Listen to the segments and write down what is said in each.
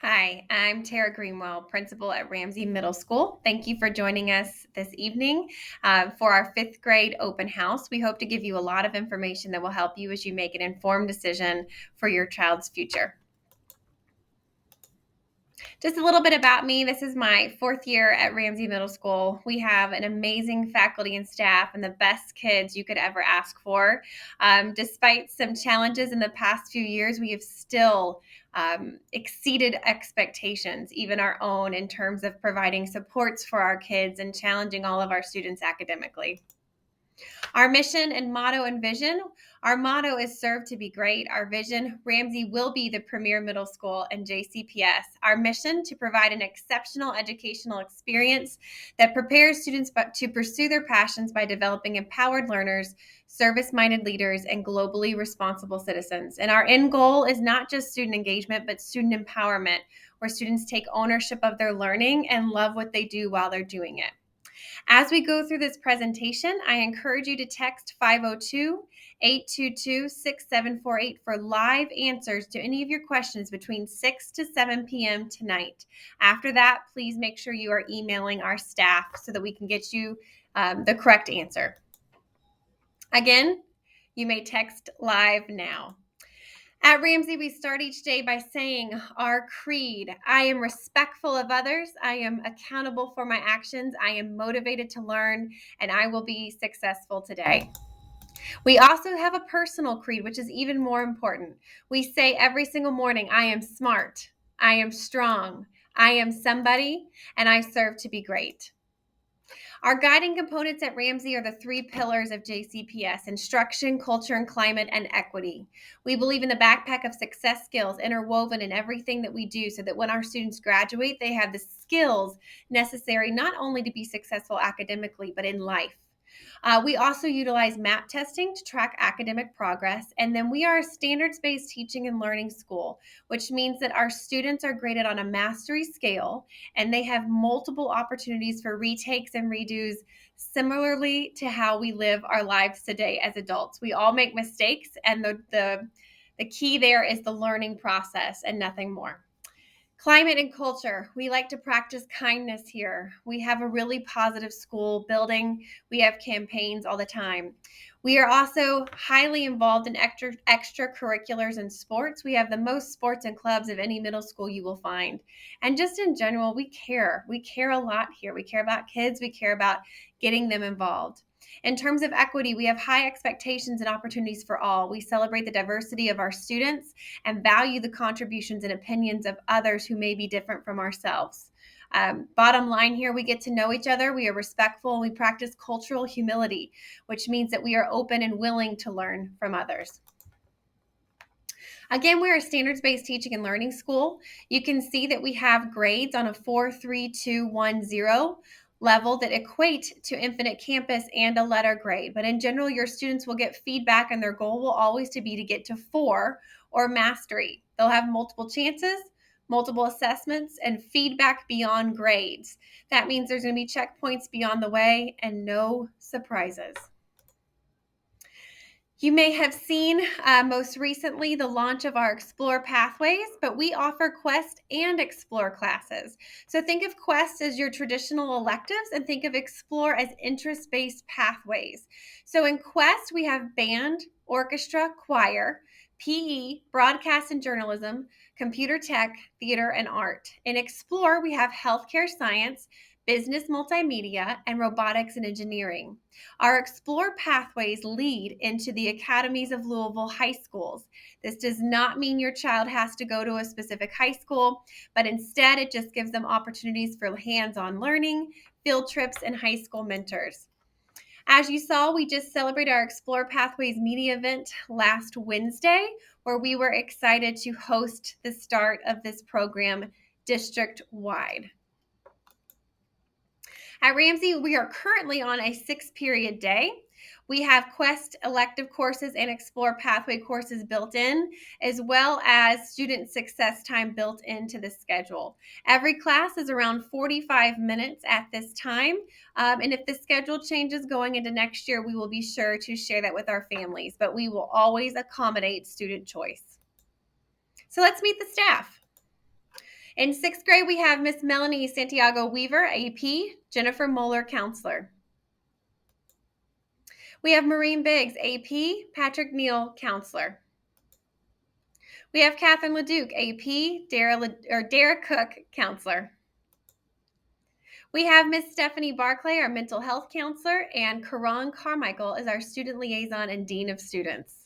Hi, I'm Tara Greenwell, principal at Ramsey Middle School. Thank you for joining us this evening for our fifth grade open house. We hope to give you a lot of information that will help you as you make an informed decision for your child's future. Just a little bit about me. This is my fourth year at Ramsey Middle School. We have an amazing faculty and staff and the best kids you could ever ask for. Despite some challenges in the past few years, we have still exceeded expectations, even our own, in terms of providing supports for our kids and challenging all of our students academically. Our mission and motto and vision. Our motto is serve to be great. Our vision, Ramsey will be the premier middle school in JCPS. Our mission, to provide an exceptional educational experience that prepares students to pursue their passions by developing empowered learners, service-minded leaders, and globally responsible citizens. And our end goal is not just student engagement, but student empowerment, where students take ownership of their learning and love what they do while they're doing it. As we go through this presentation, I encourage you to text 502-822-6748 for live answers to any of your questions between 6 to 7 p.m. tonight. After that, please make sure you are emailing our staff so that we can get you the correct answer. Again, you may text live now. At Ramsey, we start each day by saying our creed. I am respectful of others. I am accountable for my actions. I am motivated to learn, and I will be successful today. We also have a personal creed, which is even more important. We say every single morning, I am smart. I am strong. I am somebody, and I serve to be great. Our guiding components at Ramsey are the three pillars of JCPS: instruction, culture and climate, and equity. We believe in the backpack of success skills interwoven in everything that we do so that when our students graduate, they have the skills necessary not only to be successful academically, but in life. We also utilize MAP testing to track academic progress. And then we are a standards-based teaching and learning school, which means that our students are graded on a mastery scale and they have multiple opportunities for retakes and redos, similarly to how we live our lives today as adults. We all make mistakes, and the key there is the learning process and nothing more. Climate and culture. We like to practice kindness here. We have a really positive school building. We have campaigns all the time. We are also highly involved in extracurriculars and sports. We have the most sports and clubs of any middle school you will find. And just in general, we care. We care a lot here. We care about kids. We care about getting them involved. In terms of equity, we have high expectations and opportunities for all. We celebrate the diversity of our students and value the contributions and opinions of others who may be different from ourselves. Bottom line here, we get to know each other, we are respectful, and we practice cultural humility, which means that we are open and willing to learn from others. Again, we're a standards-based teaching and learning school. You can see that we have grades on a 4, 3, 2, 1, 0 level that equate to Infinite Campus and a letter grade. But in general, your students will get feedback, and their goal will always be to get to 4 or mastery. They'll have multiple chances, multiple assessments, and feedback beyond grades. That means there's going to be checkpoints beyond the way and no surprises. You may have seen most recently the launch of our Explore Pathways, but we offer Quest and Explore classes. So think of Quest as your traditional electives and think of Explore as interest-based pathways. So in Quest, we have band, orchestra, choir, PE, broadcast and journalism, computer tech, theater, and art. In Explore, we have healthcare science, business multimedia, and robotics and engineering. Our Explore pathways lead into the academies of Louisville high schools. This does not mean your child has to go to a specific high school, but instead it just gives them opportunities for hands-on learning, field trips, and high school mentors. As you saw, we just celebrated our Explore Pathways media event last Wednesday, where we were excited to host the start of this program district-wide. At Ramsey, we are currently on a 6-period day. We have Quest elective courses and Explore Pathway courses built in, as well as student success time built into the schedule. Every class is around 45 minutes at this time, and if the schedule changes going into next year, we will be sure to share that with our families, but we will always accommodate student choice. So let's meet the staff. In sixth grade, we have Miss Melanie Santiago Weaver, AP, Jennifer Moeller, counselor. We have Maureen Biggs, AP, Patrick Neal, counselor. We have Catherine LeDuc, AP, Dara Cook, counselor. We have Miss Stephanie Barclay, our mental health counselor, and Karan Carmichael is our student liaison and dean of students.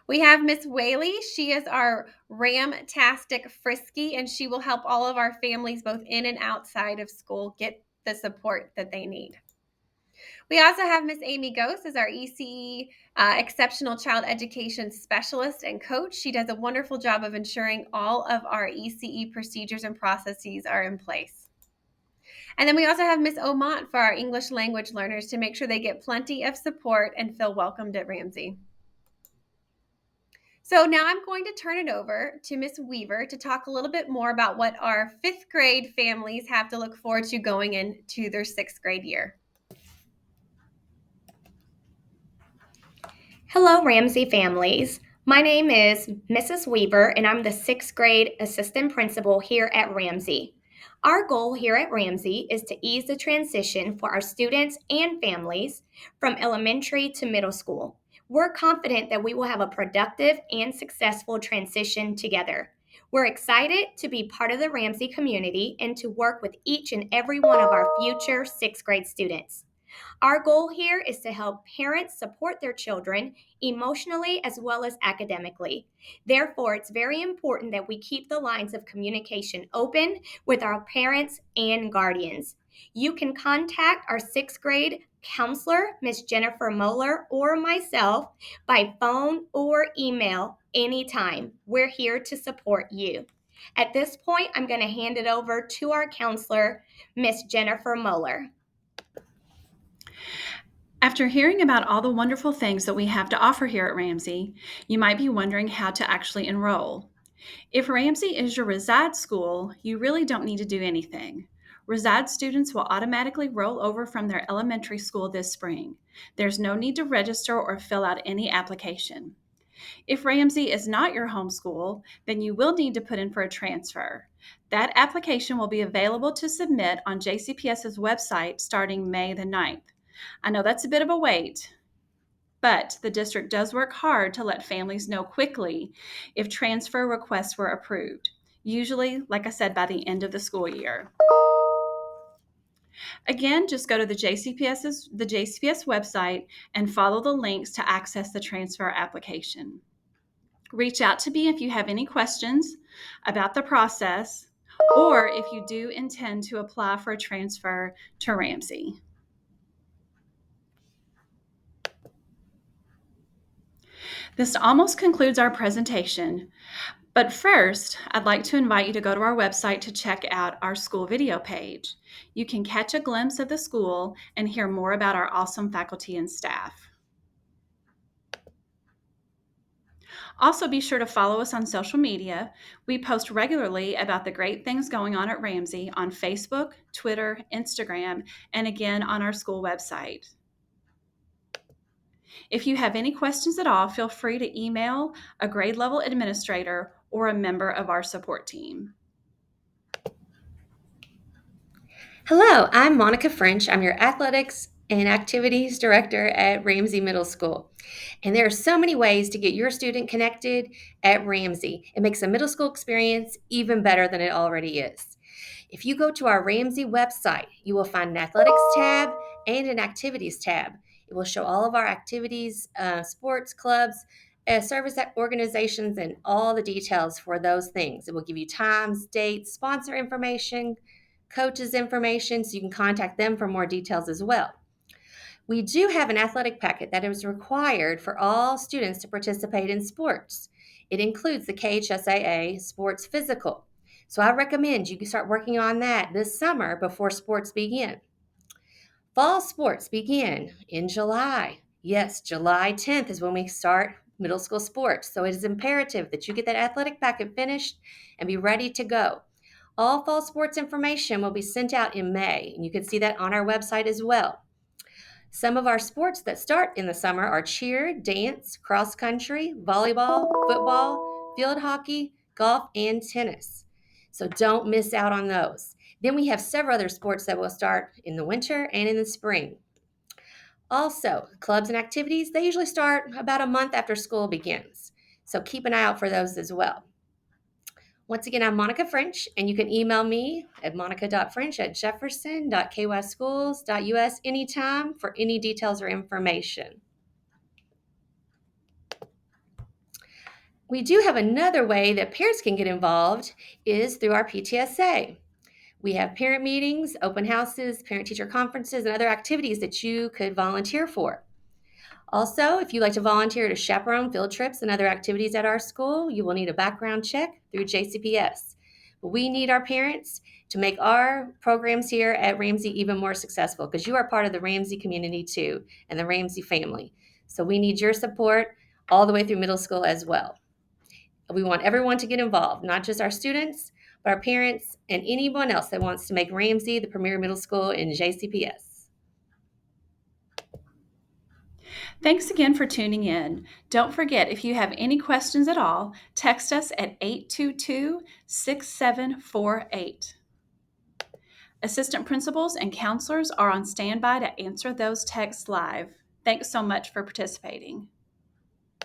We have Miss Whaley. She is our Ramtastic Frisky, and she will help all of our families, both in and outside of school, get the support that they need. We also have Miss Amy Ghost as our ECE Exceptional Child Education Specialist and Coach. She does a wonderful job of ensuring all of our ECE procedures and processes are in place. And then we also have Miss Omont for our English language learners to make sure they get plenty of support and feel welcomed at Ramsey. So now I'm going to turn it over to Miss Weaver to talk a little bit more about what our fifth grade families have to look forward to going into their sixth grade year. Hello, Ramsey families. My name is Mrs. Weaver, and I'm the sixth grade assistant principal here at Ramsey. Our goal here at Ramsey is to ease the transition for our students and families from elementary to middle school. We're confident that we will have a productive and successful transition together. We're excited to be part of the Ramsey community and to work with each and every one of our future sixth grade students. Our goal here is to help parents support their children emotionally as well as academically. Therefore, it's very important that we keep the lines of communication open with our parents and guardians. You can contact our sixth grade counselor, Miss Jennifer Moeller, or myself by phone or email anytime. We're here to support you. At this point, I'm going to hand it over to our counselor, Miss Jennifer Moeller. After hearing about all the wonderful things that we have to offer here at Ramsey, you might be wondering how to actually enroll. If Ramsey is your reside school, you really don't need to do anything. Reside students will automatically roll over from their elementary school this spring. There's no need to register or fill out any application. If Ramsey is not your home school, then you will need to put in for a transfer. That application will be available to submit on JCPS's website starting May the 9th. I know that's a bit of a wait, but the district does work hard to let families know quickly if transfer requests were approved, usually, like I said, by the end of the school year. Again, just go to the JCPS website and follow the links to access the transfer application. Reach out to me if you have any questions about the process or if you do intend to apply for a transfer to Ramsey. This almost concludes our presentation, but first, I'd like to invite you to go to our website to check out our school video page. You can catch a glimpse of the school and hear more about our awesome faculty and staff. Also, be sure to follow us on social media. We post regularly about the great things going on at Ramsey on Facebook, Twitter, Instagram, and again on our school website. If you have any questions at all, feel free to email a grade level administrator or a member of our support team. Hello, I'm Monica French. I'm your athletics and activities director at Ramsey Middle School. And there are so many ways to get your student connected at Ramsey. It makes a middle school experience even better than it already is. If you go to our Ramsey website, you will find an athletics tab and an activities tab. It will show all of our activities, sports clubs, service organizations, and all the details for those things. It will give you times, dates, sponsor information, coaches' information, so you can contact them for more details as well. We do have an athletic packet that is required for all students to participate in sports. It includes the KHSAA Sports Physical. So I recommend you start working on that this summer before sports begin. Fall sports begin in July. Yes, July 10th is when we start middle school sports. So it is imperative that you get that athletic packet finished and be ready to go. All fall sports information will be sent out in May, and you can see that on our website as well. Some of our sports that start in the summer are cheer, dance, cross country, volleyball, football, field hockey, golf, and tennis. So don't miss out on those. Then we have several other sports that will start in the winter and in the spring. Also, clubs and activities, they usually start about a month after school begins. So keep an eye out for those as well. Once again, I'm Monica French, and you can email me at monica.french@jefferson.kyschools.us anytime for any details or information. We do have another way that parents can get involved is through our PTSA. We have parent meetings, open houses, parent-teacher conferences, and other activities that you could volunteer for. Also, if you'd like to volunteer to chaperone field trips and other activities at our school, you will need a background check through JCPS. We need our parents to make our programs here at Ramsey even more successful because you are part of the Ramsey community too and the Ramsey family. So we need your support all the way through middle school as well. We want everyone to get involved, not just our students, but our parents and anyone else that wants to make Ramsey the premier middle school in JCPS. Thanks again for tuning in. Don't forget, if you have any questions at all, text us at 822-6748. Assistant principals and counselors are on standby to answer those texts live. Thanks so much for participating.